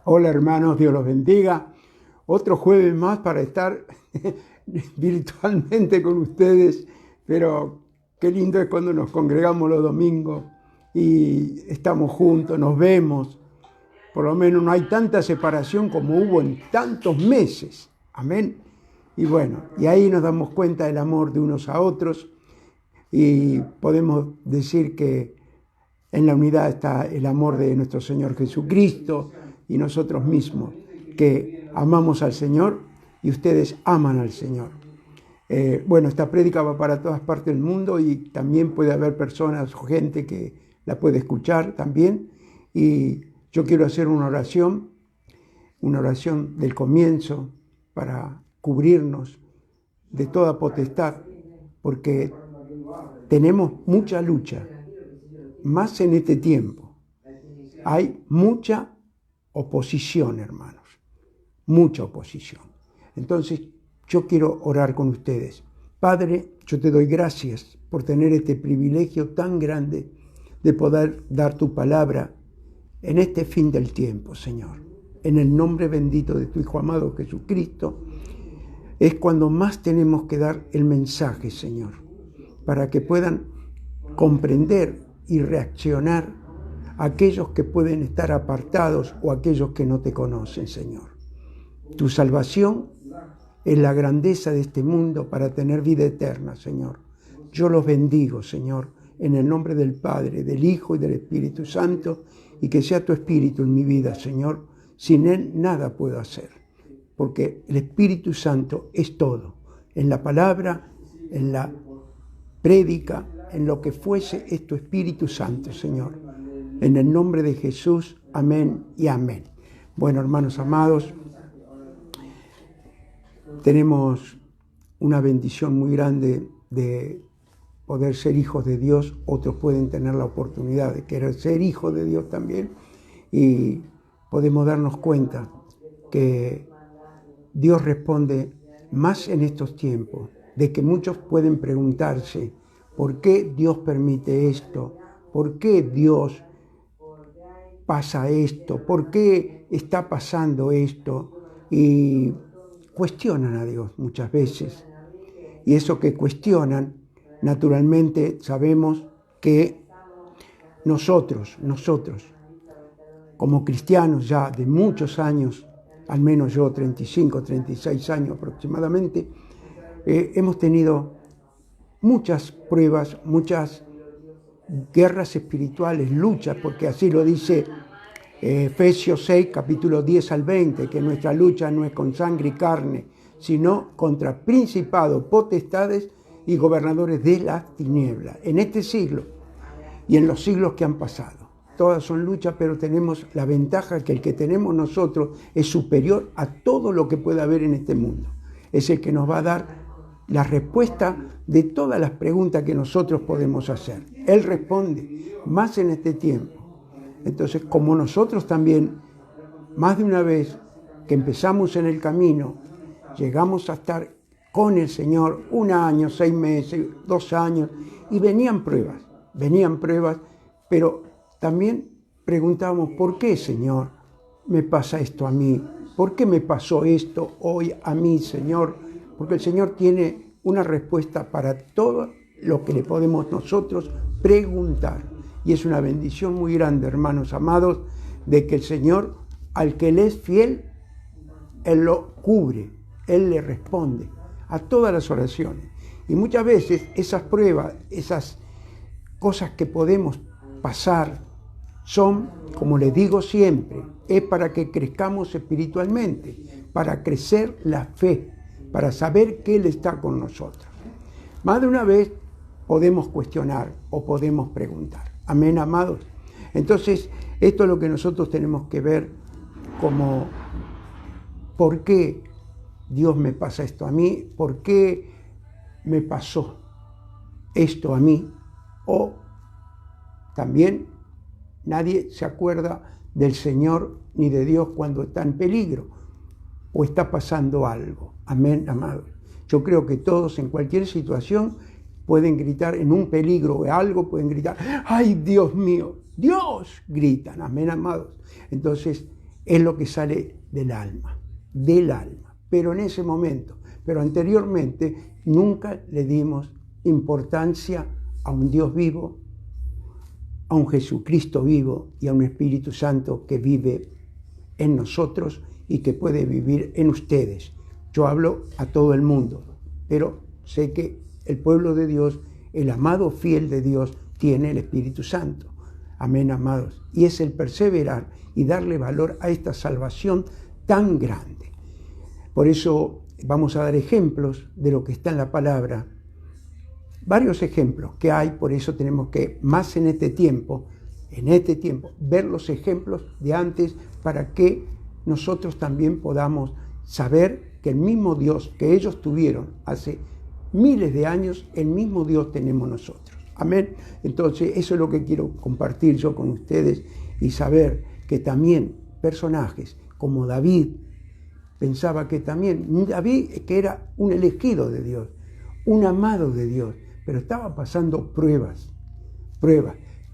Hola hermanos, Dios los bendiga. Otro jueves más para estar virtualmente con ustedes, pero qué lindo es cuando nos congregamos los domingos y estamos juntos, nos vemos. Por lo menos no hay tanta separación como hubo en tantos meses. Amén. Y bueno, y ahí nos damos cuenta del amor de unos a otros y podemos decir que en la unidad está el amor de nuestro Señor Jesucristo y nosotros mismos, que amamos al Señor y ustedes aman al Señor. Bueno, esta prédica va para todas partes del mundo y también puede haber personas o gente que la puede escuchar también. Y yo quiero hacer una oración del comienzo para cubrirnos de toda potestad, porque tenemos mucha lucha, más en este tiempo. Hay mucha oposición, hermanos, mucha oposición. Entonces, yo quiero orar con ustedes. Padre, yo te doy gracias por tener este privilegio tan grande de poder dar tu palabra en este fin del tiempo, Señor. En el nombre bendito de tu Hijo amado Jesucristo, es cuando más tenemos que dar el mensaje, Señor, para que puedan comprender y reaccionar a aquellos que pueden estar apartados o aquellos que no te conocen, Señor. Tu salvación es la grandeza de este mundo para tener vida eterna, Señor. Yo los bendigo, Señor, en el nombre del Padre, del Hijo y del Espíritu Santo, y que sea tu Espíritu en mi vida, Señor. Sin Él nada puedo hacer, porque el Espíritu Santo es todo. En la palabra, en la prédica, en lo que fuese, es tu Espíritu Santo, Señor. En el nombre de Jesús, amén y amén. Bueno, hermanos amados, tenemos una bendición muy grande de poder ser hijos de Dios. Otros pueden tener la oportunidad de querer ser hijos de Dios también. Y podemos darnos cuenta que Dios responde más en estos tiempos, de que muchos pueden preguntarse, ¿por qué Dios permite esto? ¿Por qué Dios pasa esto? ¿Por qué está pasando esto? Y cuestionan a Dios muchas veces. Y eso que cuestionan, naturalmente sabemos que nosotros, como cristianos ya de muchos años, al menos yo 35, 36 años aproximadamente, hemos tenido muchas pruebas, muchas guerras espirituales, luchas, porque así lo dice Efesios 6, capítulo 10 al 20, que nuestra lucha no es con sangre y carne, sino contra principados, potestades y gobernadores de las tinieblas, en este siglo y en los siglos que han pasado. Todas son luchas, pero tenemos la ventaja que el que tenemos nosotros es superior a todo lo que pueda haber en este mundo. Es el que nos va a dar la respuesta de todas las preguntas que nosotros podemos hacer. Él responde, más en este tiempo. Entonces, como nosotros también, más de una vez que empezamos en el camino, llegamos a estar con el Señor 1 año, 6 meses, 2 años, y venían pruebas, pero también preguntábamos, ¿por qué, Señor, me pasa esto a mí? ¿Por qué me pasó esto hoy a mí, Señor? Porque el Señor tiene una respuesta para todo lo que le podemos nosotros preguntar. Y es una bendición muy grande, hermanos amados, de que el Señor, al que le es fiel, Él lo cubre, Él le responde a todas las oraciones. Y muchas veces esas pruebas, esas cosas que podemos pasar, son, como les digo siempre, es para que crezcamos espiritualmente, para crecer la fe, para saber que Él está con nosotros. Más de una vez podemos cuestionar o podemos preguntar. Amén, amados. Entonces, esto es lo que nosotros tenemos que ver como, ¿por qué Dios me pasa esto a mí? ¿Por qué me pasó esto a mí? O también nadie se acuerda del Señor ni de Dios cuando está en peligro o está pasando algo. Amén, amados. Yo creo que todos en cualquier situación pueden gritar en un peligro o algo, pueden gritar, ¡ay, Dios mío! ¡Dios! Gritan, amén, amados. Entonces, es lo que sale del alma. Pero en ese momento, pero anteriormente, nunca le dimos importancia a un Dios vivo, a un Jesucristo vivo y a un Espíritu Santo que vive en nosotros y que puede vivir en ustedes. Yo hablo a todo el mundo, pero sé que el pueblo de Dios, el amado fiel de Dios, tiene el Espíritu Santo. Amén, amados. Y es el perseverar y darle valor a esta salvación tan grande. Por eso vamos a dar ejemplos de lo que está en la palabra. Varios ejemplos que hay, por eso tenemos que, más en este tiempo, ver los ejemplos de antes para que nosotros también podamos saber que el mismo Dios que ellos tuvieron hace miles de años, el mismo Dios tenemos nosotros. Amén. Entonces, eso es lo que quiero compartir yo con ustedes y saber que también personajes como David, pensaba que también David, que era un elegido de Dios, un amado de Dios, pero estaba pasando pruebas,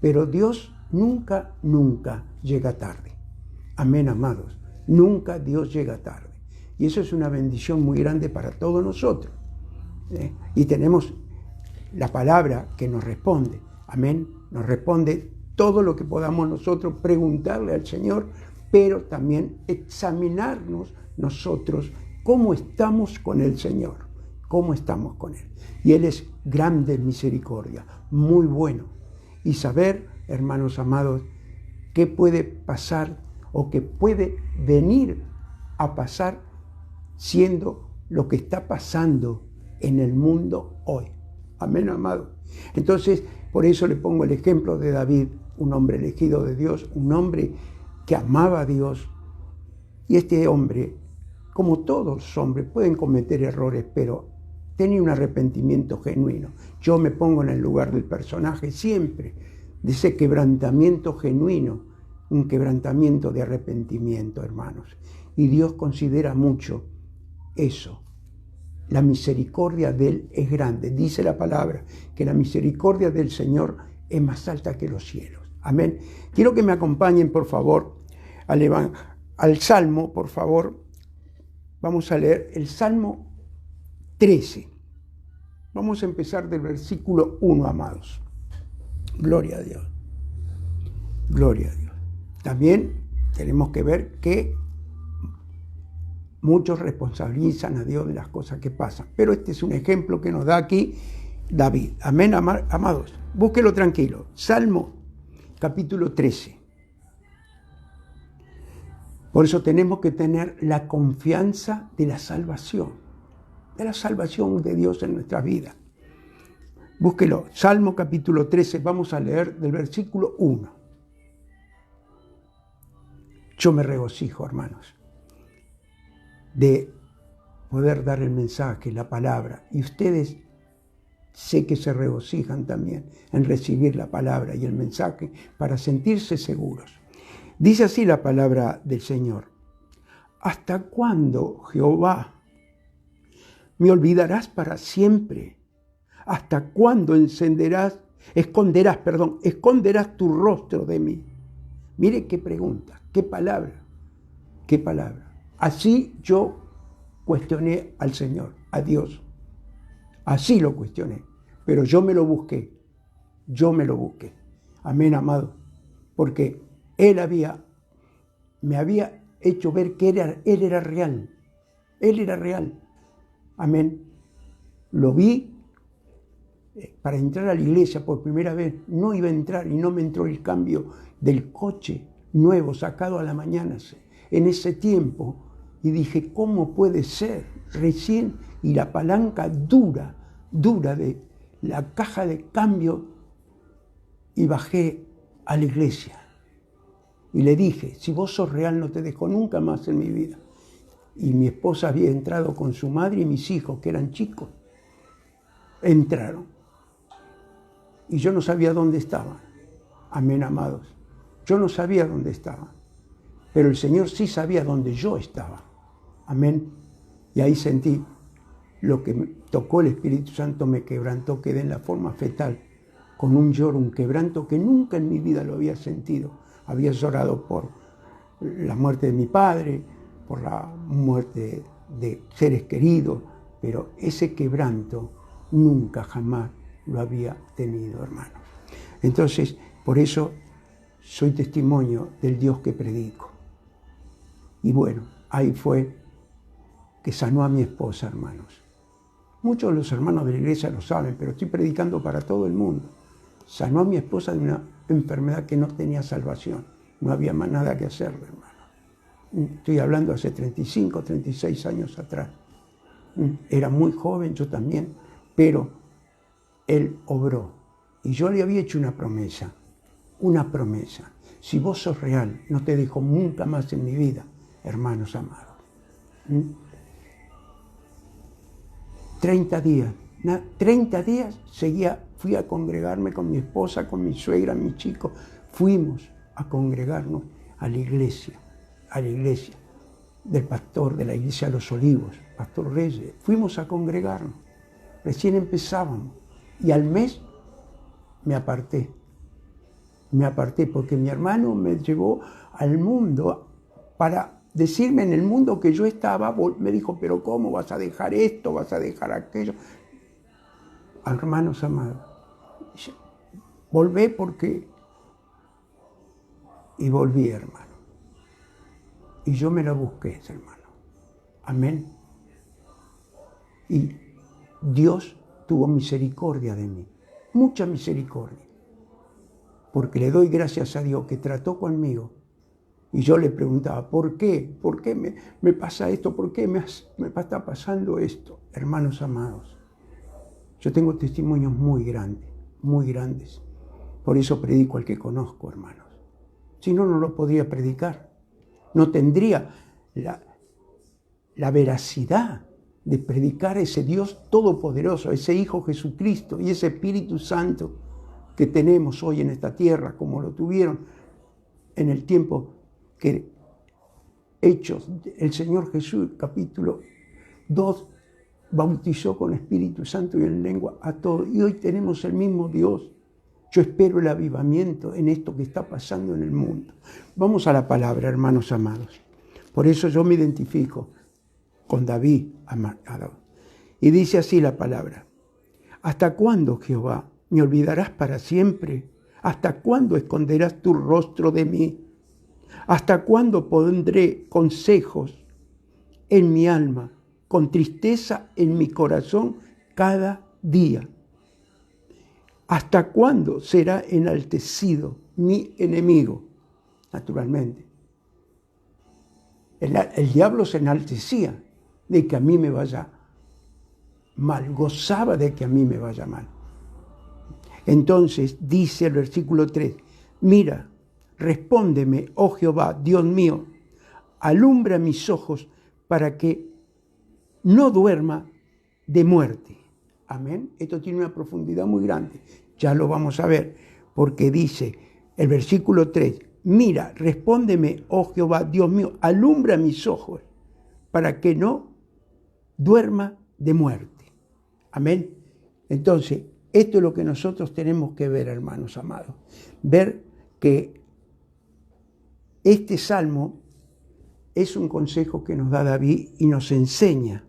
pero Dios nunca llega tarde. Amén, amados. Nunca Dios llega tarde. Y eso es una bendición muy grande para todos nosotros. Y tenemos la palabra que nos responde. Amén. Nos responde todo lo que podamos nosotros preguntarle al Señor, pero también examinarnos nosotros cómo estamos con el Señor, cómo estamos con Él. Y Él es grande en misericordia, muy bueno. Y saber, hermanos amados, qué puede pasar o qué puede venir a pasar siendo lo que está pasando en el mundo hoy. Amén, amado. Entonces, por eso le pongo el ejemplo de David, un hombre elegido de Dios, un hombre que amaba a Dios. Y este hombre, como todos los hombres, pueden cometer errores, pero tenía un arrepentimiento genuino. Yo me pongo en el lugar del personaje siempre, de ese quebrantamiento genuino, un quebrantamiento de arrepentimiento, hermanos. Y Dios considera mucho eso. La misericordia de Él es grande. Dice la palabra que la misericordia del Señor es más alta que los cielos. Amén. Quiero que me acompañen, por favor, al Salmo, por favor. Vamos a leer el Salmo 13. Vamos a empezar del versículo 1, amados. Gloria a Dios. Gloria a Dios. También tenemos que ver que muchos responsabilizan a Dios de las cosas que pasan. Pero este es un ejemplo que nos da aquí David. Amén, amados. Búsquelo tranquilo. Salmo capítulo 13. Por eso tenemos que tener la confianza de la salvación de Dios en nuestra vida. Búsquelo. Salmo capítulo 13. Vamos a leer del versículo 1. Yo me regocijo, hermanos, de poder dar el mensaje, la palabra. Y ustedes sé que se regocijan también en recibir la palabra y el mensaje para sentirse seguros. Dice así la palabra del Señor. ¿Hasta cuándo, Jehová, me olvidarás para siempre? ¿Hasta cuándo esconderás tu rostro de mí? Mire qué pregunta, qué palabra. Así yo cuestioné al Señor, a Dios. Así lo cuestioné. Pero yo me lo busqué. Amén, amado. Porque Él me había hecho ver que Él era real. Él era real. Amén. Lo vi para entrar a la iglesia por primera vez. No iba a entrar y no me entró el cambio del coche nuevo sacado a la mañana en ese tiempo. Y dije, ¿cómo puede ser? Recién, y la palanca dura de la caja de cambio, y bajé a la iglesia. Y le dije, si vos sos real no te dejo nunca más en mi vida. Y mi esposa había entrado con su madre y mis hijos, que eran chicos. Entraron. Y yo no sabía dónde estaban. Amén, amados. Yo no sabía dónde estaban. Pero el Señor sí sabía dónde yo estaba. Amén. Y ahí sentí lo que me tocó el Espíritu Santo, me quebrantó, quedé en la forma fetal, con un lloro, un quebranto que nunca en mi vida lo había sentido. Había llorado por la muerte de mi padre, por la muerte de seres queridos, pero ese quebranto nunca jamás lo había tenido, hermanos. Entonces, por eso soy testimonio del Dios que predico. Y bueno, ahí fue que sanó a mi esposa, hermanos. Muchos de los hermanos de la iglesia lo saben, pero estoy predicando para todo el mundo. Sanó a mi esposa de una enfermedad que no tenía salvación. No había más nada que hacerle, hermano. Estoy hablando hace 35, 36 años atrás. Era muy joven, yo también, pero Él obró. Y yo le había hecho una promesa. Si vos sos real, no te dejo nunca más en mi vida, hermanos amados. 30 días fui a congregarme con mi esposa, con mi suegra, mis chicos. Fuimos a congregarnos a la iglesia del pastor de la iglesia de los Olivos, Pastor Reyes. Fuimos a congregarnos. Recién empezábamos. Y al mes me aparté porque mi hermano me llevó al mundo para decirme en el mundo que yo estaba. Me dijo, pero ¿cómo vas a dejar esto? ¿Vas a dejar aquello? Hermanos amados, volví y volví, hermano. Y yo me lo busqué, hermano. Amén. Y Dios tuvo misericordia de mí, mucha misericordia. Porque le doy gracias a Dios que trató conmigo. Y yo le preguntaba, ¿por qué? ¿Por qué me pasa esto? ¿Por qué me está pasando esto? Hermanos amados, yo tengo testimonios muy grandes. Por eso predico al que conozco, hermanos. Si no, no lo podría predicar. No tendría la veracidad de predicar a ese Dios todopoderoso, a ese Hijo Jesucristo y ese Espíritu Santo que tenemos hoy en esta tierra, como lo tuvieron en el tiempo que Hechos, el Señor Jesús, capítulo 2, bautizó con Espíritu Santo y en lengua a todos. Y hoy tenemos el mismo Dios. Yo espero el avivamiento en esto que está pasando en el mundo. Vamos a la palabra, hermanos amados. Por eso yo me identifico con David, amado. Y dice así la palabra. ¿Hasta cuándo, Jehová, me olvidarás para siempre? ¿Hasta cuándo esconderás tu rostro de mí? ¿Hasta cuándo pondré consejos en mi alma, con tristeza en mi corazón cada día? ¿Hasta cuándo será enaltecido mi enemigo? Naturalmente. El diablo se enaltecía de que a mí me vaya mal, gozaba de que a mí me vaya mal. Entonces dice el versículo 3, mira, respóndeme, oh Jehová, Dios mío, alumbra mis ojos para que no duerma de muerte. Amén. Esto tiene una profundidad muy grande. Ya lo vamos a ver, porque dice el versículo 3, mira, respóndeme, oh Jehová, Dios mío, alumbra mis ojos para que no duerma de muerte. Amén. Entonces, esto es lo que nosotros tenemos que ver, hermanos amados. Ver que este salmo es un consejo que nos da David y nos enseña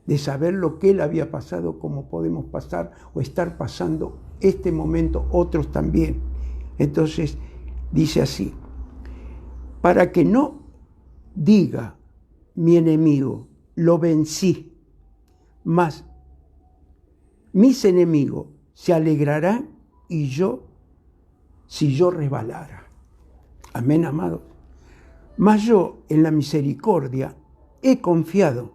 de saber lo que él había pasado, cómo podemos pasar o estar pasando este momento, otros también. Entonces, dice así, para que no diga mi enemigo, lo vencí, mas mis enemigos se alegrarán y si yo resbalara. Amén, amado. Mas yo en la misericordia he confiado.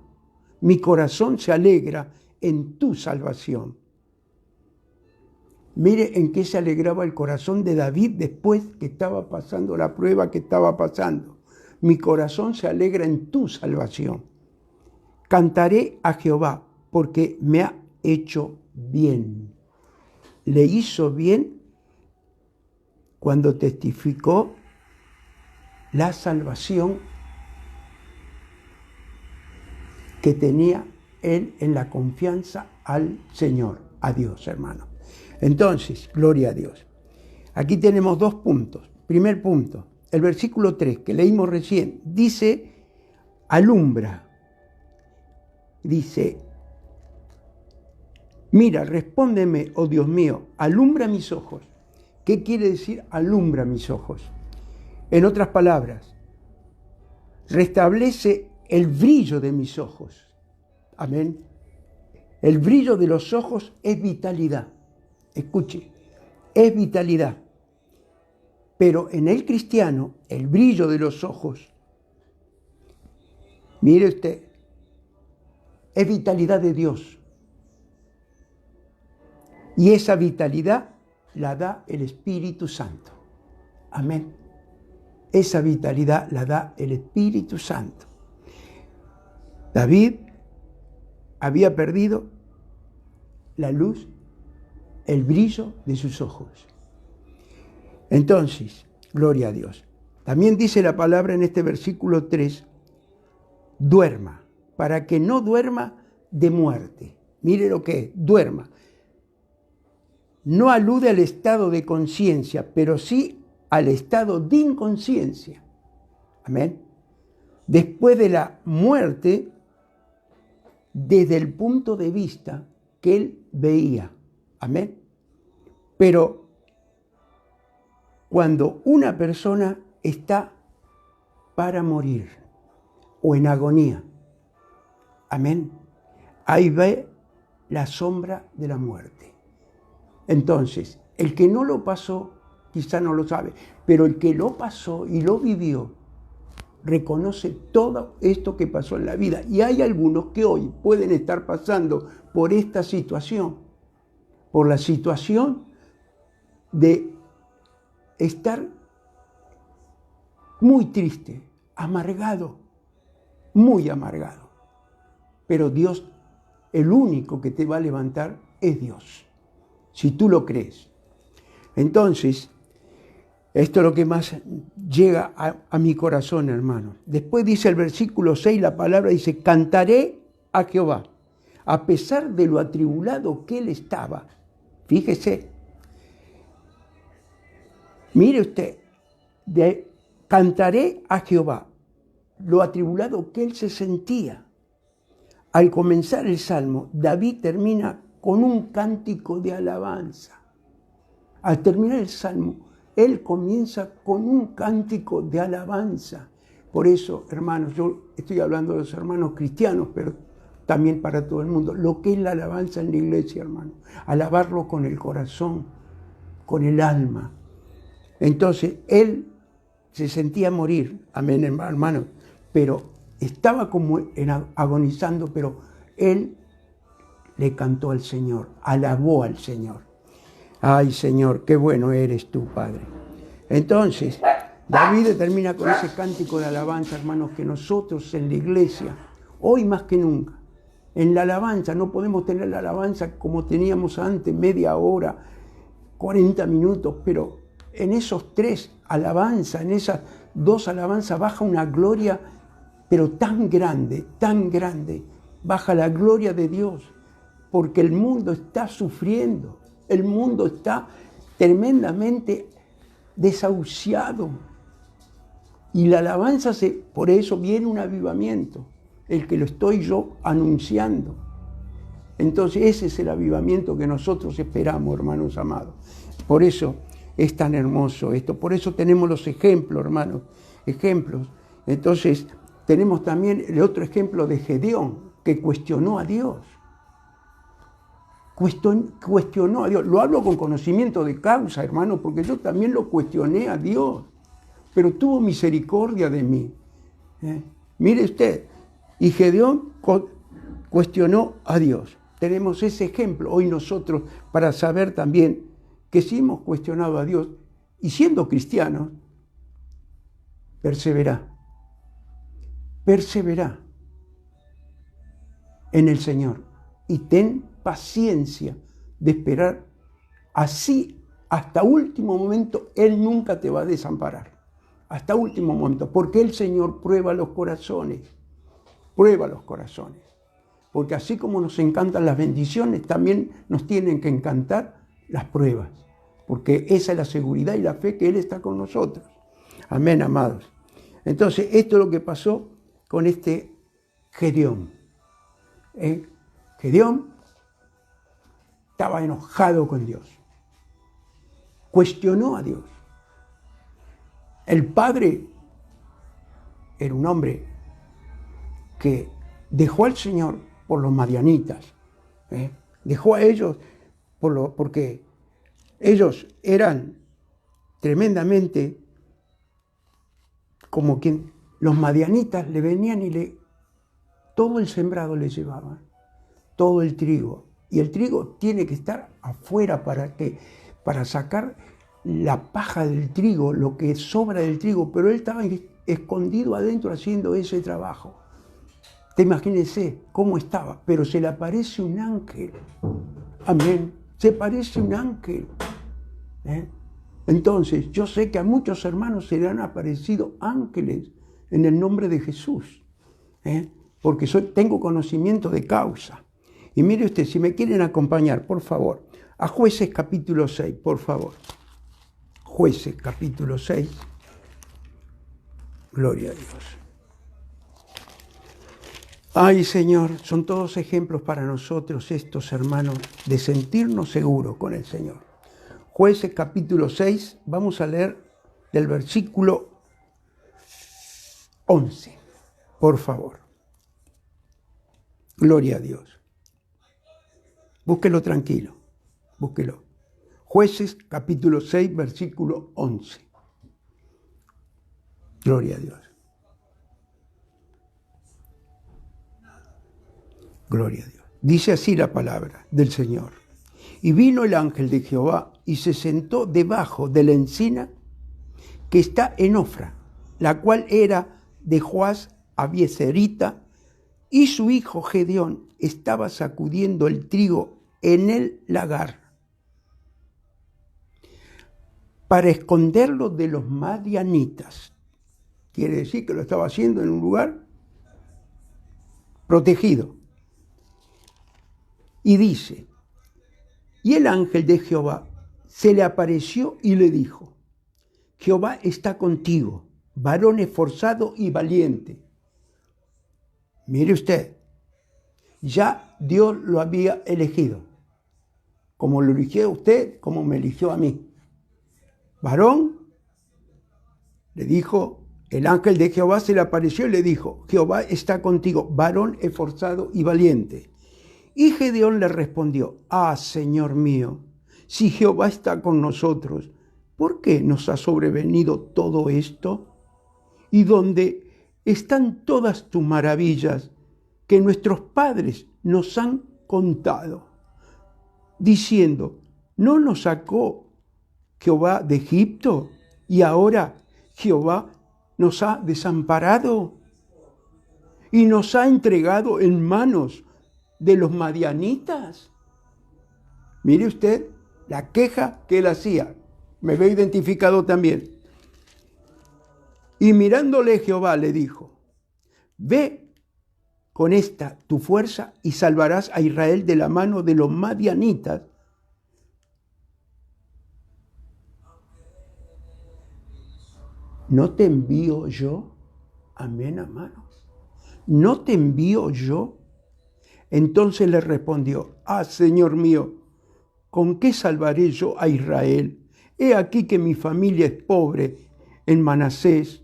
Mi corazón se alegra en tu salvación. Mire en qué se alegraba el corazón de David después que estaba pasando la prueba que estaba pasando. Mi corazón se alegra en tu salvación. Cantaré a Jehová porque me ha hecho bien. Le hizo bien cuando testificó la salvación que tenía él en la confianza al Señor, a Dios, hermano. Entonces, gloria a Dios. Aquí tenemos dos puntos. Primer punto, el versículo 3 que leímos recién, dice, alumbra. Dice, mira, respóndeme, oh Dios mío, alumbra mis ojos. ¿Qué quiere decir alumbra mis ojos? En otras palabras, restablece el brillo de mis ojos. Amén. El brillo de los ojos es vitalidad. Escuche, es vitalidad. Pero en el cristiano, el brillo de los ojos, mire usted, es vitalidad de Dios. Y esa vitalidad la da el Espíritu Santo. Amén. Esa vitalidad la da el Espíritu Santo. David había perdido la luz, el brillo de sus ojos. Entonces, gloria a Dios. También dice la palabra en este versículo 3, duerma, para que no duerma de muerte. Mire lo que es, duerma. No alude al estado de conciencia, pero sí al estado de inconsciencia. Amén. Después de la muerte, desde el punto de vista que él veía. Amén. Pero cuando una persona está para morir o en agonía, amén, ahí ve la sombra de la muerte. Entonces, el que no lo pasó, quizá no lo sabe, pero el que lo pasó y lo vivió, reconoce todo esto que pasó en la vida. Y hay algunos que hoy pueden estar pasando por esta situación, por la situación de estar muy triste, amargado, muy amargado. Pero Dios, el único que te va a levantar es Dios, si tú lo crees. Entonces, esto es lo que más llega a mi corazón, hermano. Después dice el versículo 6, la palabra dice, cantaré a Jehová, a pesar de lo atribulado que él estaba. Fíjese, mire usted, cantaré a Jehová, lo atribulado que él se sentía. Al comenzar el Salmo, David termina con un cántico de alabanza. Al terminar el Salmo, él comienza con un cántico de alabanza. Por eso, hermanos, yo estoy hablando de los hermanos cristianos, pero también para todo el mundo. Lo que es la alabanza en la iglesia, hermano. Alabarlo con el corazón, con el alma. Entonces, él se sentía morir, amén, hermano, pero estaba como agonizando, pero él le cantó al Señor, alabó al Señor. Ay, Señor, qué bueno eres tú, Padre. Entonces, David termina con ese cántico de alabanza, hermanos, que nosotros en la iglesia, hoy más que nunca, en la alabanza, no podemos tener la alabanza como teníamos antes, media hora, 40 minutos, pero en esos 3 alabanzas, en esas 2 alabanzas, baja una gloria, pero tan grande, baja la gloria de Dios, porque el mundo está sufriendo. El mundo está tremendamente desahuciado. Y la alabanza, por eso viene un avivamiento, el que lo estoy yo anunciando. Entonces ese es el avivamiento que nosotros esperamos, hermanos amados. Por eso es tan hermoso esto. Por eso tenemos los ejemplos, hermanos. Ejemplos. Entonces tenemos también el otro ejemplo de Gedeón, que cuestionó a Dios. Cuestionó a Dios. Lo hablo con conocimiento de causa, hermano, porque yo también lo cuestioné a Dios, pero tuvo misericordia de mí. Mire usted, y Gedeón cuestionó a Dios. Tenemos ese ejemplo hoy nosotros para saber también que si hemos cuestionado a Dios y siendo cristianos, persevera en el Señor y ten paciencia de esperar. Así, hasta último momento, Él nunca te va a desamparar. Hasta último momento, porque el Señor prueba los corazones. Porque así como nos encantan las bendiciones, también nos tienen que encantar las pruebas. Porque esa es la seguridad y la fe que Él está con nosotros. Amén, amados. Entonces, esto es lo que pasó con este Gedeón. Gedeón estaba enojado con Dios. Cuestionó a Dios. El padre era un hombre que dejó al Señor por los madianitas. Dejó a ellos porque ellos eran tremendamente como quien los madianitas le venían y todo el sembrado le llevaban, todo el trigo. Y el trigo tiene que estar afuera para sacar la paja del trigo, lo que sobra del trigo, pero él estaba escondido adentro haciendo ese trabajo. Te imagínense cómo estaba, pero se le aparece un ángel. Amén. Se parece un ángel. Entonces, yo sé que a muchos hermanos se le han aparecido ángeles en el nombre de Jesús, porque tengo conocimiento de causa. Y mire usted, si me quieren acompañar, por favor, a Jueces capítulo 6, por favor. Jueces capítulo 6. Gloria a Dios. Ay, Señor, son todos ejemplos para nosotros estos hermanos de sentirnos seguros con el Señor. Jueces capítulo 6, vamos a leer del versículo 11, por favor. Gloria a Dios. Búsquelo tranquilo, búsquelo. Jueces capítulo 6, versículo 11. Gloria a Dios. Gloria a Dios. Dice así la palabra del Señor. Y vino el ángel de Jehová y se sentó debajo de la encina que está en Ofra, la cual era de Joás Abiezerita, y su hijo Gedeón estaba sacudiendo el trigo en el lagar para esconderlo de los madianitas. Quiere decir que lo estaba haciendo en un lugar protegido. Y dice, y el ángel de Jehová se le apareció y le dijo, Jehová está contigo, varón esforzado y valiente. Mire usted, ya Dios lo había elegido, como lo eligió a usted, como me eligió a mí. Varón, le dijo, el ángel de Jehová se le apareció y le dijo, Jehová está contigo, varón esforzado y valiente. Y Gedeón le respondió, Señor mío, si Jehová está con nosotros, ¿por qué nos ha sobrevenido todo esto? ¿Y dónde están todas tus maravillas que nuestros padres nos han contado? Diciendo, ¿no nos sacó Jehová de Egipto? Y ahora Jehová nos ha desamparado y nos ha entregado en manos de los madianitas. Mire usted la queja que él hacía. Me veo identificado también. Y mirándole Jehová le dijo, ve con esta tu fuerza y salvarás a Israel de la mano de los madianitas. ¿No te envío yo? Amén, hermanos. ¿No te envío yo? Entonces le respondió, Señor mío, ¿con qué salvaré yo a Israel? He aquí que mi familia es pobre en Manasés,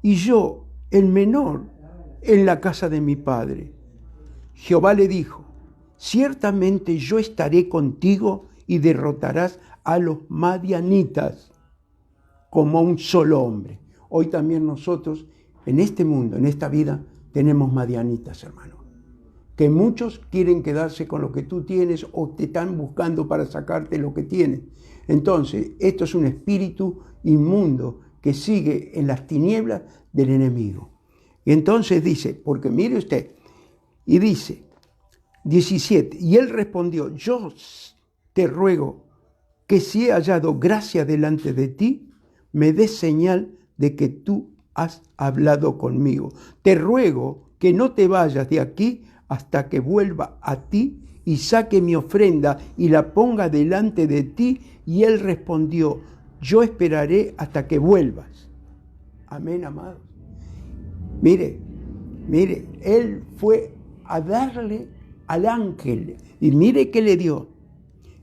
y yo, el menor, en la casa de mi padre. Jehová le dijo, ciertamente yo estaré contigo y derrotarás a los madianitas como un solo hombre. Hoy también nosotros, en este mundo, en esta vida, tenemos madianitas, hermano. Que muchos quieren quedarse con lo que tú tienes o te están buscando para sacarte lo que tienes. Entonces, esto es un espíritu inmundo que sigue en las tinieblas del enemigo. Y entonces dice, porque mire usted, y dice, 17, y él respondió, yo te ruego que si he hallado gracia delante de ti, me des señal de que tú has hablado conmigo. Te ruego que no te vayas de aquí hasta que vuelva a ti y saque mi ofrenda y la ponga delante de ti. Y él respondió, yo esperaré hasta que vuelvas. Amén, amados. Mire, él fue a darle al ángel, y mire qué le dio.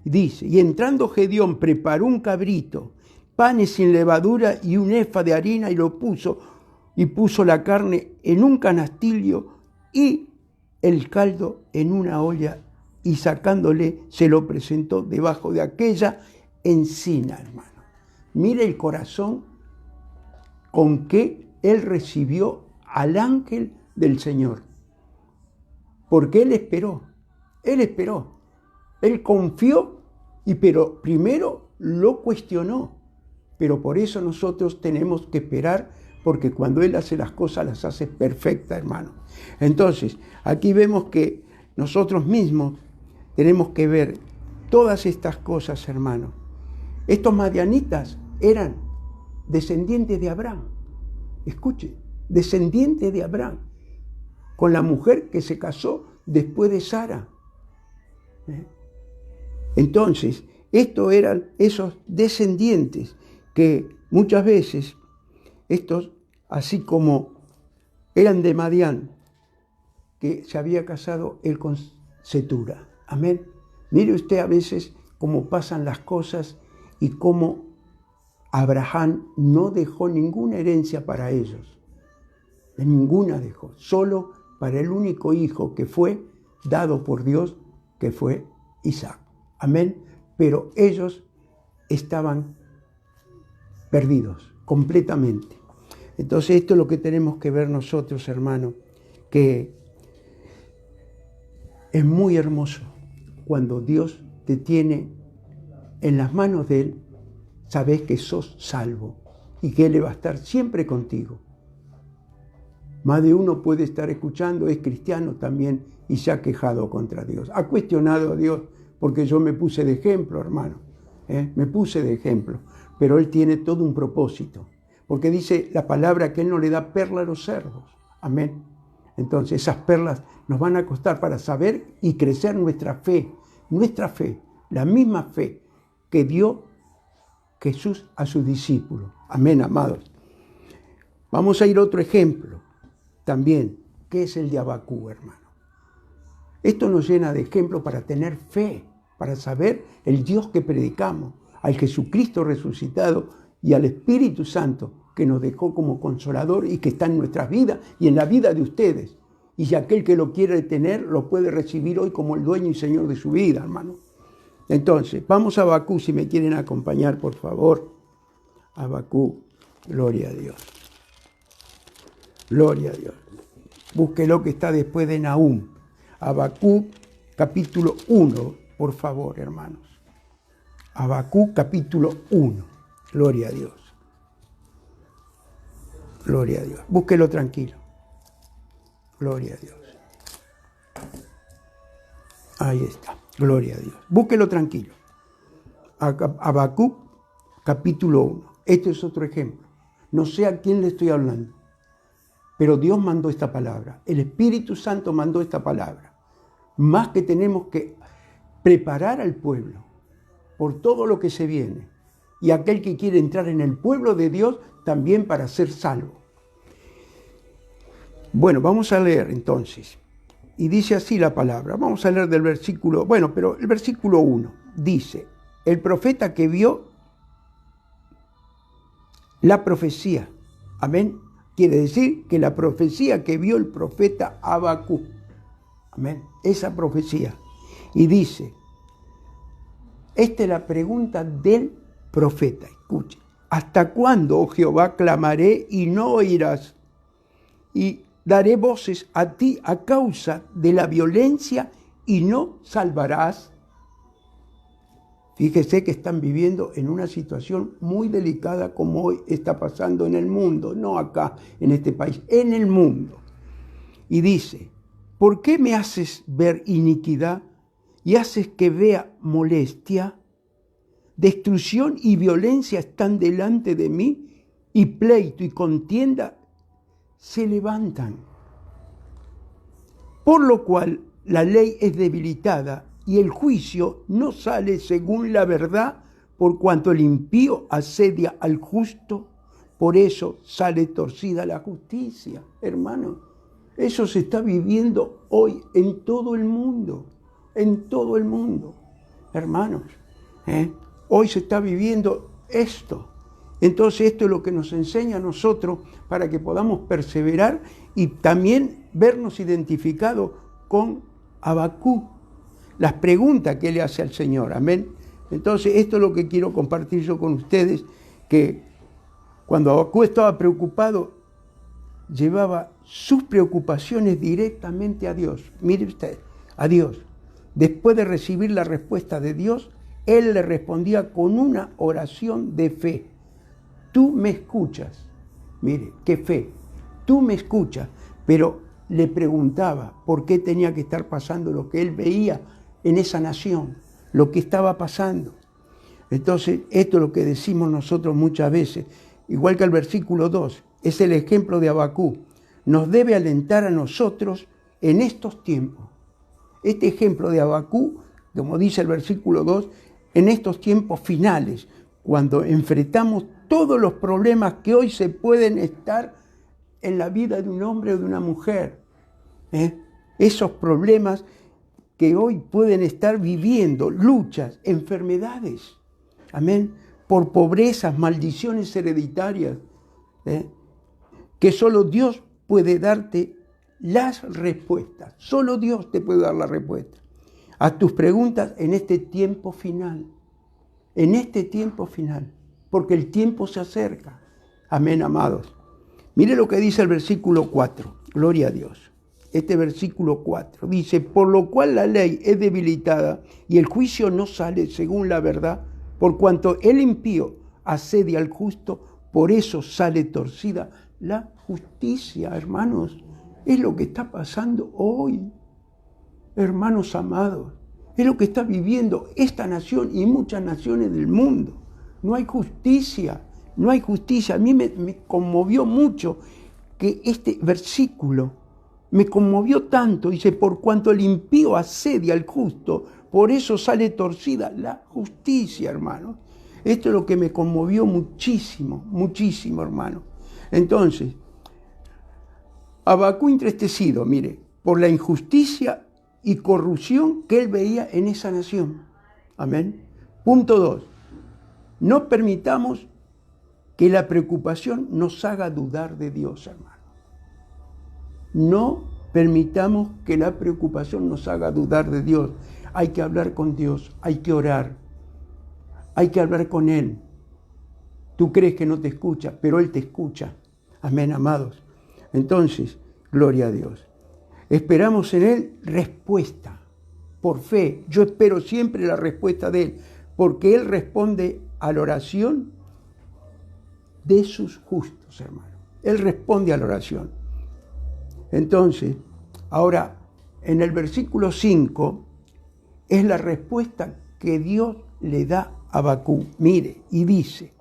Dice, y entrando Gedeón preparó un cabrito, panes sin levadura y un efa de harina, y puso la carne en un canastillo y el caldo en una olla, y sacándole se lo presentó debajo de aquella encina, hermano. Mire el corazón con que él recibió al ángel del Señor. Porque él esperó, él confió, pero primero lo cuestionó. Pero por eso nosotros tenemos que esperar, porque cuando él hace las cosas, las hace perfectas, hermano. Entonces, aquí vemos que nosotros mismos tenemos que ver todas estas cosas, hermano. Estos madianitas eran descendientes de Abraham. Escuche, descendientes de Abraham, con la mujer que se casó después de Sara. Entonces, estos eran esos descendientes que muchas veces, estos, así como eran de Madián, que se había casado él con Cetura. Amén. Mire usted a veces cómo pasan las cosas y cómo Abraham no dejó ninguna herencia para ellos. Ninguna dejó, solo para el único hijo que fue dado por Dios, que fue Isaac. Amén. Pero ellos estaban perdidos completamente. Entonces esto es lo que tenemos que ver nosotros, hermano, que es muy hermoso cuando Dios te tiene en las manos de Él. Sabes que sos salvo y que Él va a estar siempre contigo. Más de uno puede estar escuchando, es cristiano también y se ha quejado contra Dios. Ha cuestionado a Dios porque yo me puse de ejemplo, hermano. Me puse de ejemplo. Pero Él tiene todo un propósito. Porque dice la palabra que Él no le da perla a los cerdos. Amén. Entonces esas perlas nos van a costar para saber y crecer nuestra fe. Nuestra fe, la misma fe que dio Jesús a sus discípulos. Amén, amados. Vamos a ir a otro ejemplo también, que es el de Abacú, hermano. Esto nos llena de ejemplo para tener fe, para saber el Dios que predicamos, al Jesucristo resucitado y al Espíritu Santo que nos dejó como consolador y que está en nuestras vidas y en la vida de ustedes. Y si aquel que lo quiere tener, lo puede recibir hoy como el dueño y señor de su vida, hermano. Entonces, vamos a Abacú, si me quieren acompañar, por favor. Abacú, gloria a Dios. Gloria a Dios. Búsquelo que está después de Nahum. Abacú, capítulo 1, por favor, hermanos. Abacú, capítulo 1. Gloria a Dios. Gloria a Dios. Búsquelo tranquilo. Gloria a Dios. Ahí está. Gloria a Dios. Búsquelo tranquilo. Habacuc, capítulo 1. Este es otro ejemplo. No sé a quién le estoy hablando, pero Dios mandó esta palabra. El Espíritu Santo mandó esta palabra. Más que tenemos que preparar al pueblo por todo lo que se viene. Y aquel que quiere entrar en el pueblo de Dios también para ser salvo. Bueno, vamos a leer entonces. Y dice así la palabra. Vamos a leer del versículo, pero el versículo 1 dice, el profeta que vio la profecía. Amén. Quiere decir que la profecía que vio el profeta Habacuc. Amén. Esa profecía. Y dice, esta es la pregunta del profeta. Escuche. ¿Hasta cuándo, oh Jehová, clamaré y no oirás? Y daré voces a ti a causa de la violencia y no salvarás. Fíjese que están viviendo en una situación muy delicada como hoy está pasando en el mundo, no acá en este país, en el mundo. Y dice, ¿por qué me haces ver iniquidad y haces que vea molestia? Destrucción y violencia están delante de mí y pleito y contienda se levantan. Por lo cual la ley es debilitada y el juicio no sale según la verdad, por cuanto el impío asedia al justo, por eso sale torcida la justicia. Hermano, eso se está viviendo hoy en todo el mundo, hermanos. Hoy se está viviendo esto. Entonces esto es lo que nos enseña a nosotros para que podamos perseverar y también vernos identificados con Habacuc, las preguntas que él le hace al Señor. Amén. Entonces esto es lo que quiero compartir yo con ustedes, que cuando Habacuc estaba preocupado, llevaba sus preocupaciones directamente a Dios. Mire usted, a Dios. Después de recibir la respuesta de Dios, él le respondía con una oración de fe. Tú me escuchas. Mire, qué fe. Tú me escuchas. Pero le preguntaba por qué tenía que estar pasando lo que él veía en esa nación, lo que estaba pasando. Entonces, esto es lo que decimos nosotros muchas veces, igual que el versículo 2, es el ejemplo de Habacuc. Nos debe alentar a nosotros en estos tiempos. Este ejemplo de Habacuc, como dice el versículo 2, en estos tiempos finales, cuando enfrentamos todos los problemas que hoy se pueden estar en la vida de un hombre o de una mujer. Esos problemas que hoy pueden estar viviendo, luchas, enfermedades, amén, por pobrezas, maldiciones hereditarias, que solo Dios puede darte las respuestas. Solo Dios te puede dar la respuesta a tus preguntas en este tiempo final. En este tiempo final. Porque el tiempo se acerca. Amén, amados. Mire lo que dice el versículo 4. Gloria a Dios. Este versículo 4 dice, por lo cual la ley es debilitada y el juicio no sale según la verdad, por cuanto el impío asedia al justo, por eso sale torcida la justicia, hermanos. Es lo que está pasando hoy, hermanos amados. Es lo que está viviendo esta nación y muchas naciones del mundo. No hay justicia, no hay justicia. A mí me conmovió mucho que este versículo me conmovió tanto. Dice, por cuanto el impío asedia al justo, por eso sale torcida la justicia, hermano. Esto es lo que me conmovió muchísimo, muchísimo, hermano. Entonces, Habacuc entristecido, mire, por la injusticia y corrupción que él veía en esa nación. Amén. Punto 2. No permitamos que la preocupación nos haga dudar de Dios, hermano. No permitamos que la preocupación nos haga dudar de Dios. Hay que hablar con Dios, hay que orar, hay que hablar con Él. Tú crees que no te escucha, pero Él te escucha. Amén, amados. Entonces, gloria a Dios. Esperamos en Él respuesta, por fe. Yo espero siempre la respuesta de Él, porque Él responde a la oración de sus justos, hermano. Él responde a la oración. Entonces, ahora, en el versículo 5, es la respuesta que Dios le da a Habacuc. Mire, y dice,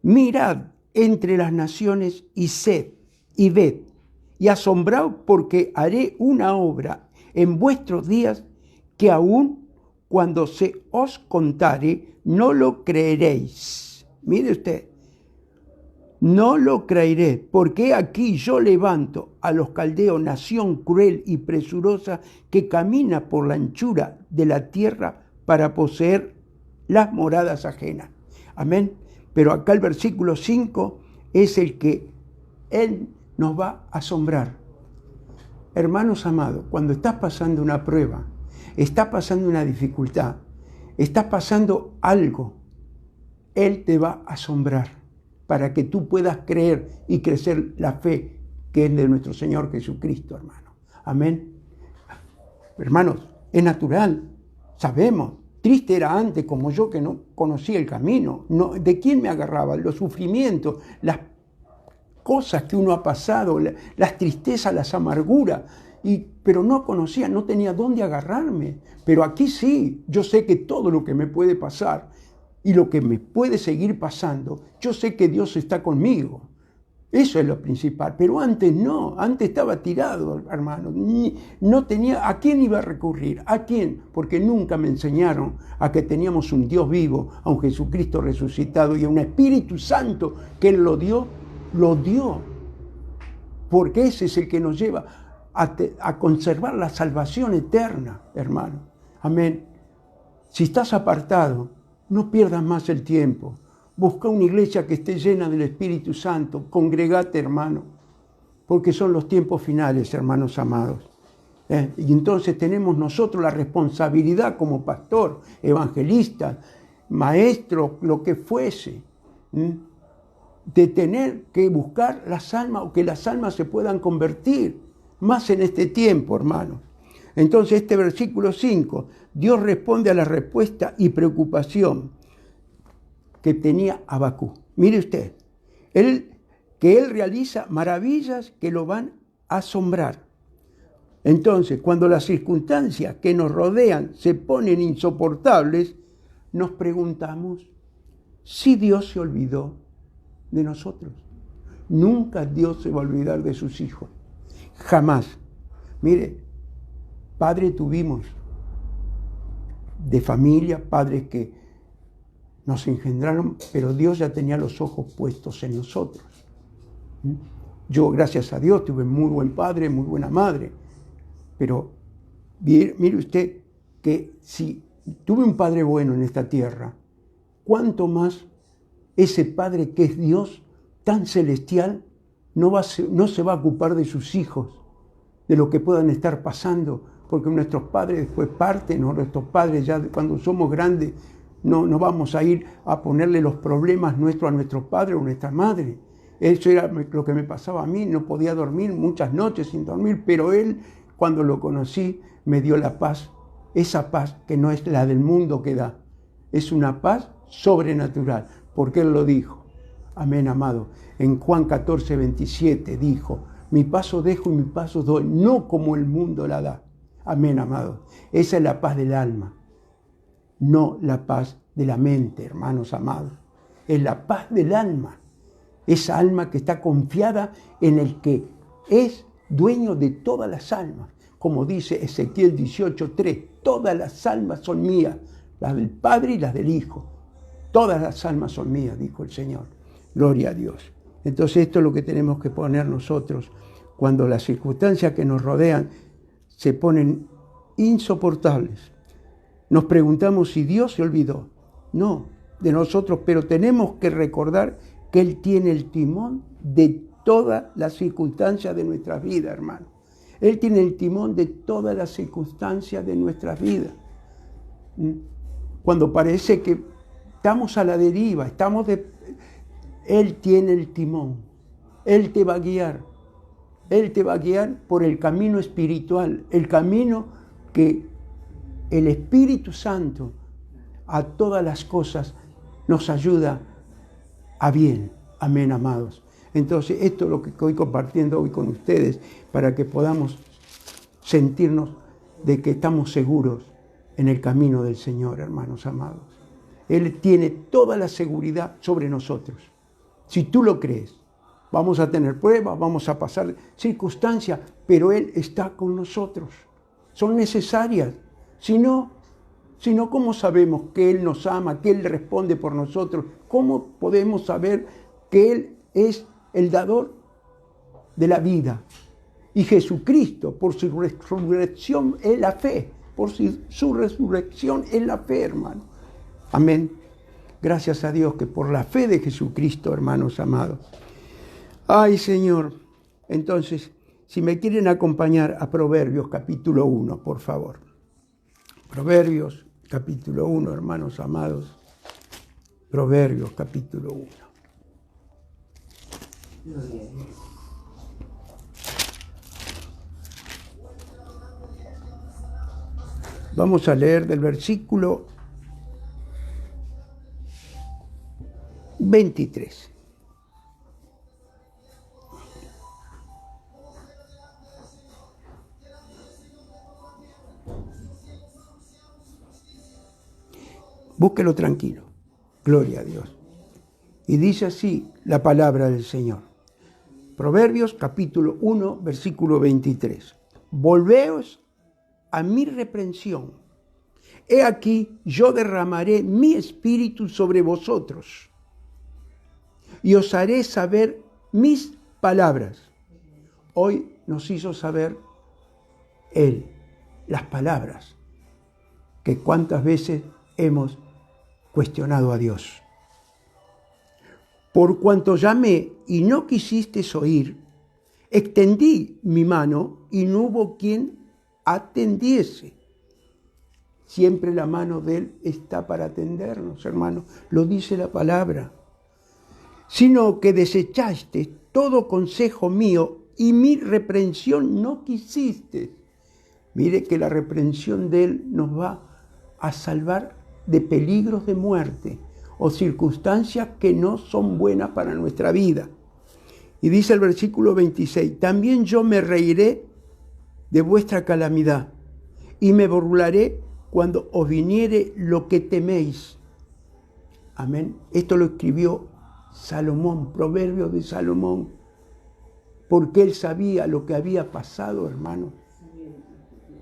mirad entre las naciones y sed, y ved, y asombraos porque haré una obra en vuestros días que aún cuando se os contare no lo creeréis. Mire usted, no lo creeré, porque aquí yo levanto a los caldeos, nación cruel y presurosa que camina por la anchura de la tierra para poseer las moradas ajenas. Amén. Pero acá el versículo 5 es el que Él nos va a asombrar. Hermanos amados, cuando estás pasando una prueba, estás pasando una dificultad, estás pasando algo, Él te va a asombrar para que tú puedas creer y crecer la fe que es de nuestro Señor Jesucristo, hermano. Amén. Hermanos, es natural, sabemos. Triste era antes, como yo, que no conocía el camino. No, ¿de quién me agarraba? Los sufrimientos, las cosas que uno ha pasado, las tristezas, las amarguras. Pero no conocía, no tenía dónde agarrarme. Pero aquí sí, yo sé que todo lo que me puede pasar y lo que me puede seguir pasando, yo sé que Dios está conmigo. Eso es lo principal. Pero antes no, antes estaba tirado, hermano. No tenía, ¿a quién iba a recurrir? ¿A quién? Porque nunca me enseñaron a que teníamos un Dios vivo, a un Jesucristo resucitado y a un Espíritu Santo que Él lo dio. Porque ese es el que nos lleva a conservar la salvación eterna, hermano. Amén. Si estás apartado, no pierdas más el tiempo. Busca una iglesia que esté llena del Espíritu Santo. Congregate, hermano. Porque son los tiempos finales, hermanos amados. Y entonces tenemos nosotros la responsabilidad como pastor, evangelista, maestro, lo que fuese, de tener que buscar las almas o que las almas se puedan convertir, más en este tiempo, hermano. Entonces este versículo 5, Dios responde a la respuesta y preocupación que tenía Habacuc. Mire usted, él realiza maravillas que lo van a asombrar. Entonces, cuando las circunstancias que nos rodean se ponen insoportables, nos preguntamos si Dios se olvidó de nosotros. Nunca Dios se va a olvidar de sus hijos. Jamás. Mire, padre tuvimos de familia, padres que nos engendraron, pero Dios ya tenía los ojos puestos en nosotros. Yo, gracias a Dios, tuve muy buen padre, muy buena madre, pero mire usted que si tuve un padre bueno en esta tierra, ¿cuánto más ese Padre que es Dios, tan celestial, no se va a ocupar de sus hijos, de lo que puedan estar pasando? Porque nuestros padres después parten, ¿no? Nuestros padres ya cuando somos grandes, no vamos a ir a ponerle los problemas nuestros a nuestros padres o a nuestra madre. Eso era lo que me pasaba a mí, no podía dormir muchas noches sin dormir, pero él, cuando lo conocí, me dio la paz, esa paz que no es la del mundo que da, es una paz sobrenatural, porque él lo dijo. Amén, amado. En Juan 14, 27 dijo, mi paso dejo y mi paso doy, no como el mundo la da. Amén, amado. Esa es la paz del alma. No la paz de la mente, hermanos amados. Es la paz del alma. Esa alma que está confiada en el que es dueño de todas las almas. Como dice Ezequiel 18:3, todas las almas son mías, las del Padre y las del Hijo. Todas las almas son mías, dijo el Señor. Gloria a Dios. Entonces esto es lo que tenemos que poner nosotros cuando las circunstancias que nos rodean se ponen insoportables. Nos preguntamos si Dios se olvidó. No, de nosotros, pero tenemos que recordar que Él tiene el timón de todas las circunstancias de nuestras vidas, hermano. Él tiene el timón de todas las circunstancias de nuestras vidas. Cuando parece que estamos a la deriva, Él tiene el timón. Él te va a guiar. Él te va a guiar por el camino espiritual, el camino que el Espíritu Santo a todas las cosas nos ayuda a bien. Amén, amados. Entonces, esto es lo que estoy compartiendo hoy con ustedes para que podamos sentirnos de que estamos seguros en el camino del Señor, hermanos amados. Él tiene toda la seguridad sobre nosotros. Si tú lo crees, vamos a tener pruebas, vamos a pasar circunstancias, pero Él está con nosotros. Son necesarias. Si no, ¿cómo sabemos que Él nos ama, que Él responde por nosotros? ¿Cómo podemos saber que Él es el dador de la vida? Y Jesucristo, por su resurrección, es la fe. Por su resurrección es la fe, hermano. Amén. Gracias a Dios que por la fe de Jesucristo, hermanos amados. Ay, Señor. Entonces, si me quieren acompañar a Proverbios capítulo 1, por favor. Proverbios capítulo 1, hermanos amados. Proverbios capítulo 1. Vamos a leer del versículo 23. Búsquelo tranquilo. Gloria a Dios. Y dice así la palabra del Señor. Proverbios capítulo 1, versículo 23. Volveos a mi reprensión. He aquí, yo derramaré mi espíritu sobre vosotros y os haré saber mis palabras. Hoy nos hizo saber Él las palabras que cuántas veces hemos cuestionado a Dios. Por cuanto llamé y no quisisteis oír, extendí mi mano y no hubo quien atendiese. Siempre la mano de Él está para atendernos, hermanos. Lo dice la palabra. Sino que desechaste todo consejo mío y mi reprensión no quisiste. Mire que la reprensión de Él nos va a salvar de peligros de muerte o circunstancias que no son buenas para nuestra vida. Y dice el versículo 26, también yo me reiré de vuestra calamidad y me burlaré cuando os viniere lo que teméis. Amén. Esto lo escribió Salomón, Proverbios de Salomón, porque él sabía lo que había pasado, hermano.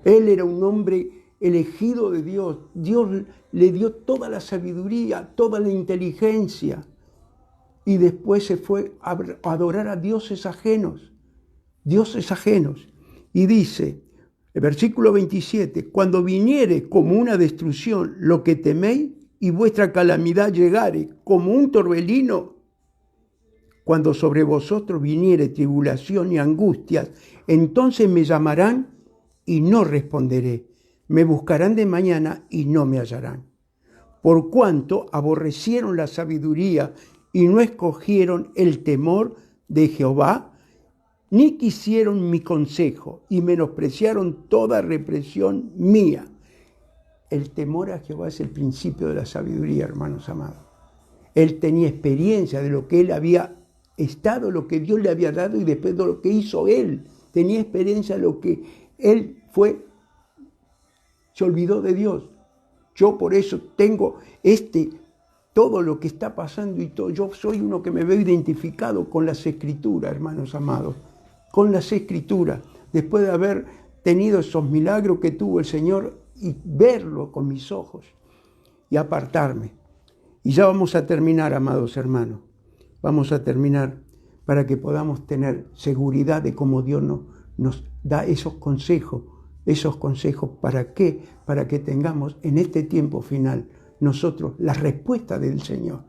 Él era un hombre elegido de Dios. Dios le dio toda la sabiduría, toda la inteligencia. Y después se fue a adorar a dioses ajenos. Dioses ajenos. Y dice, el versículo 27, cuando viniere como una destrucción lo que teméis y vuestra calamidad llegare como un torbellino, cuando sobre vosotros viniere tribulación y angustias, entonces me llamarán y no responderé. Me buscarán de mañana y no me hallarán. Por cuanto aborrecieron la sabiduría y no escogieron el temor de Jehová, ni quisieron mi consejo y menospreciaron toda represión mía. El temor a Jehová es el principio de la sabiduría, hermanos amados. Él tenía experiencia de lo que él había estado, lo que Dios le había dado y después de lo que hizo él. Tenía experiencia de lo que él fue, se olvidó de Dios. Yo por eso tengo todo lo que está pasando y todo. Yo soy uno que me veo identificado con las Escrituras, hermanos amados, con las Escrituras. Después de haber tenido esos milagros que tuvo el Señor y verlo con mis ojos y apartarme. Y ya vamos a terminar, amados hermanos. Vamos a terminar para que podamos tener seguridad de cómo Dios nos da esos consejos. ¿Esos consejos para qué? Para que tengamos en este tiempo final nosotros la respuesta del Señor.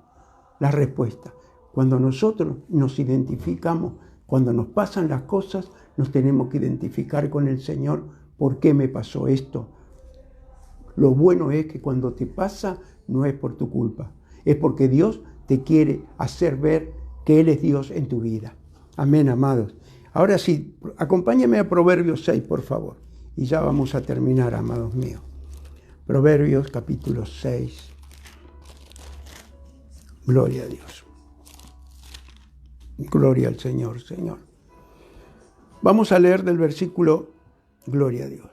La respuesta. Cuando nosotros nos identificamos, cuando nos pasan las cosas, nos tenemos que identificar con el Señor. ¿Por qué me pasó esto? Lo bueno es que cuando te pasa no es por tu culpa. Es porque Dios te quiere hacer ver que Él es Dios en tu vida. Amén, amados. Ahora sí, acompáñame a Proverbios 6, por favor. Y ya vamos a terminar, amados míos. Proverbios capítulo 6. Gloria a Dios. Gloria al Señor, Señor. Vamos a leer del versículo, gloria a Dios.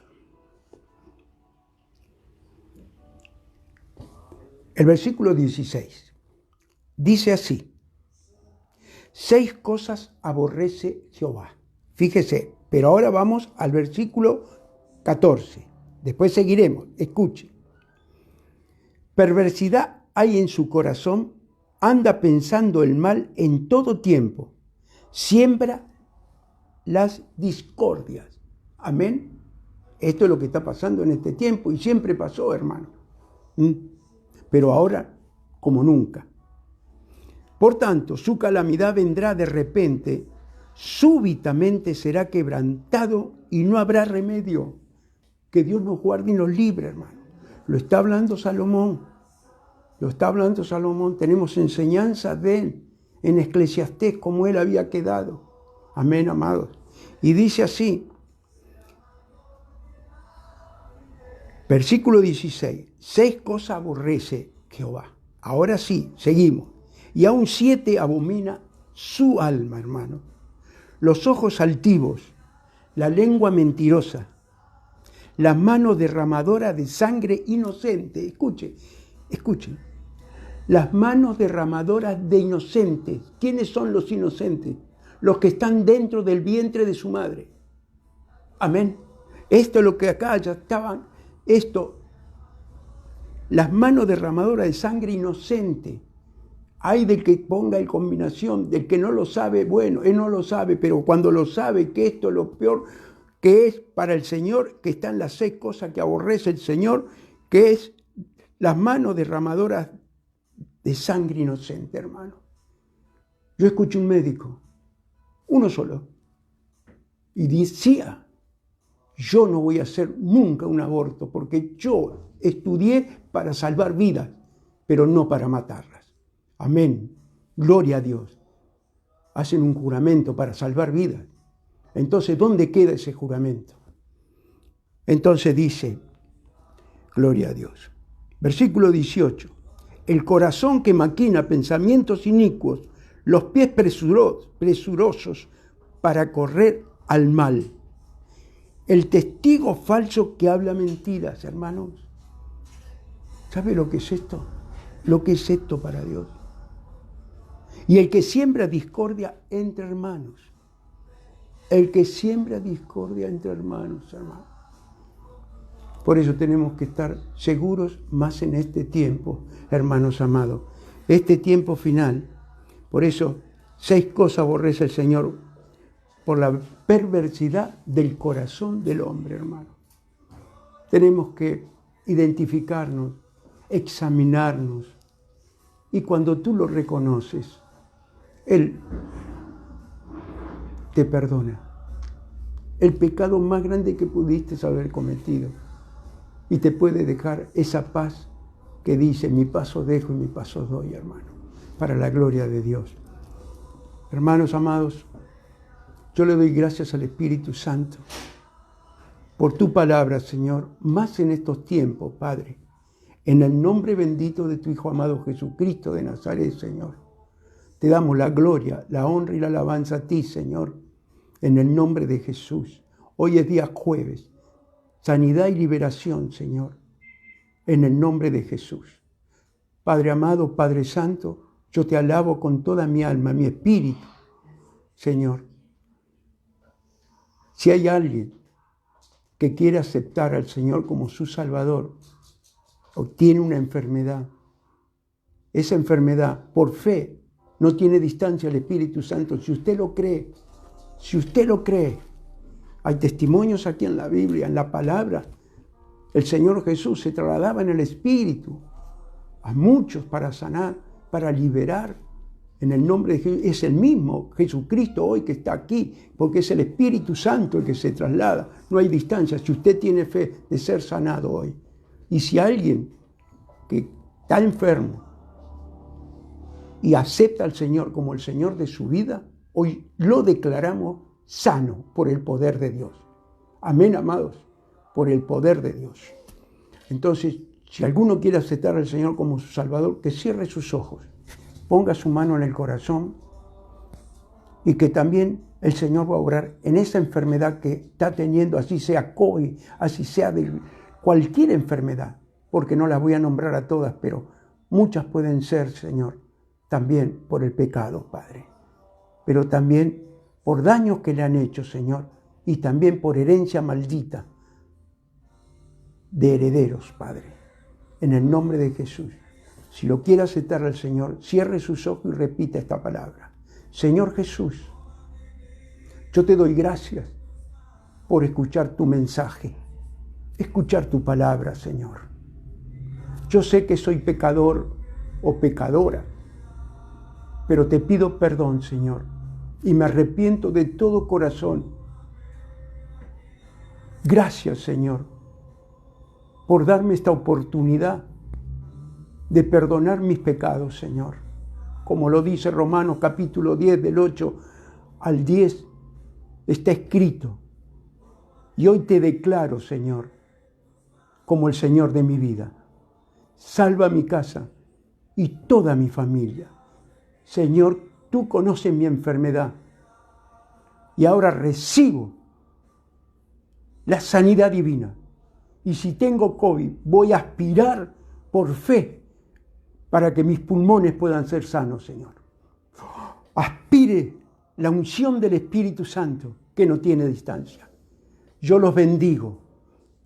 El versículo 16. Dice así. 6 cosas aborrece Jehová. Fíjese, pero ahora vamos al versículo 14. Después seguiremos. Escuche. Perversidad hay en su corazón, anda pensando el mal en todo tiempo, siembra las discordias. Amén. Esto es lo que está pasando en este tiempo y siempre pasó, hermano. Pero ahora como nunca. Por tanto, su calamidad vendrá de repente, súbitamente será quebrantado y no habrá remedio. Que Dios nos guarde y nos libre, hermano. Lo está hablando Salomón. Lo está hablando Salomón. Tenemos enseñanza de él en Eclesiastés, como él había quedado. Amén, amados. Y dice así, versículo 16, 6 cosas aborrece Jehová. Ahora sí, seguimos. Y aún 7 abomina su alma, hermano. Los ojos altivos, la lengua mentirosa, las manos derramadoras de sangre inocente. Escuchen. Las manos derramadoras de inocentes. ¿Quiénes son los inocentes? los que están dentro del vientre de su madre. Amén. Esto es lo que acá ya estaban, las manos derramadoras de sangre inocente. Hay del que ponga en combinación, del que no lo sabe, bueno, él no lo sabe, pero cuando lo sabe, que esto es lo peor que es para el Señor, que están las 6 cosas que aborrece el Señor, que es las manos derramadoras de sangre inocente, hermano. Yo escuché un médico, uno solo, y decía, yo no voy a hacer nunca un aborto, porque yo estudié para salvar vidas, pero no para matarlas. Amén. Gloria a Dios. Hacen un juramento para salvar vidas. Entonces, ¿dónde queda ese juramento? Entonces dice, gloria a Dios. Versículo 18. El corazón que maquina pensamientos inicuos, los pies presurosos para correr al mal. El testigo falso que habla mentiras, hermanos. ¿Sabe lo que es esto? Lo que es esto para Dios. Y el que siembra discordia entre hermanos. El que siembra discordia entre hermanos, hermanos. Por eso tenemos que estar seguros más en este tiempo, hermanos amados. Este tiempo final. Por eso, 6 cosas aborrece el Señor por la perversidad del corazón del hombre, hermano. Tenemos que identificarnos, examinarnos. Y cuando tú lo reconoces, Él te perdona. El pecado más grande que pudiste haber cometido. Y te puede dejar esa paz que dice, mi paso dejo y mi paso doy, hermano, para la gloria de Dios. Hermanos amados, yo le doy gracias al Espíritu Santo por tu palabra, Señor, más en estos tiempos, Padre, en el nombre bendito de tu Hijo amado Jesucristo de Nazaret, Señor. Te damos la gloria, la honra y la alabanza a ti, Señor, en el nombre de Jesús. Hoy es día jueves, sanidad y liberación, Señor, en el nombre de Jesús. Padre amado, Padre Santo, yo te alabo con toda mi alma, mi espíritu, Señor. Si hay alguien que quiere aceptar al Señor como su Salvador, o tiene una enfermedad, esa enfermedad, por fe, no tiene distancia al Espíritu Santo. Si usted lo cree, hay testimonios aquí en la Biblia, en la palabra. El Señor Jesús se trasladaba en el Espíritu a muchos para sanar, para liberar. En el nombre de Jesús, es el mismo Jesucristo hoy que está aquí, porque es el Espíritu Santo el que se traslada. No hay distancia. Si usted tiene fe de ser sanado hoy, y si alguien que está enfermo y acepta al Señor como el Señor de su vida, hoy lo declaramos sano por el poder de Dios. Amén, amados, por el poder de Dios. Entonces, si alguno quiere aceptar al Señor como su Salvador, que cierre sus ojos, ponga su mano en el corazón y que también el Señor va a obrar en esa enfermedad que está teniendo, así sea COVID, así sea de cualquier enfermedad, porque no las voy a nombrar a todas, pero muchas pueden ser, Señor, también por el pecado, Padre, pero también por daños que le han hecho, Señor, y también por herencia maldita de herederos, Padre, en el nombre de Jesús. Si lo quiere aceptar al Señor, cierre sus ojos y repita esta palabra. Señor Jesús, yo te doy gracias por escuchar tu mensaje, escuchar tu palabra, Señor. Yo sé que soy pecador o pecadora, pero te pido perdón, Señor, y me arrepiento de todo corazón. Gracias, Señor, por darme esta oportunidad de perdonar mis pecados, Señor. Como lo dice Romanos capítulo 10, del 8 al 10, está escrito. Y hoy te declaro, Señor, como el Señor de mi vida. Salva mi casa y toda mi familia. Señor, tú conoces mi enfermedad. Y ahora recibo la sanidad divina. Y si tengo COVID, voy a aspirar por fe para que mis pulmones puedan ser sanos, Señor. Aspire la unción del Espíritu Santo que no tiene distancia. Yo los bendigo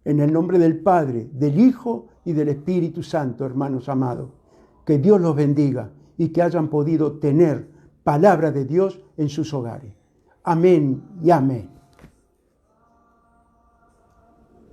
en el nombre del Padre, del Hijo y del Espíritu Santo, hermanos amados. Que Dios los bendiga y que hayan podido tener palabra de Dios en sus hogares. Amén y amén.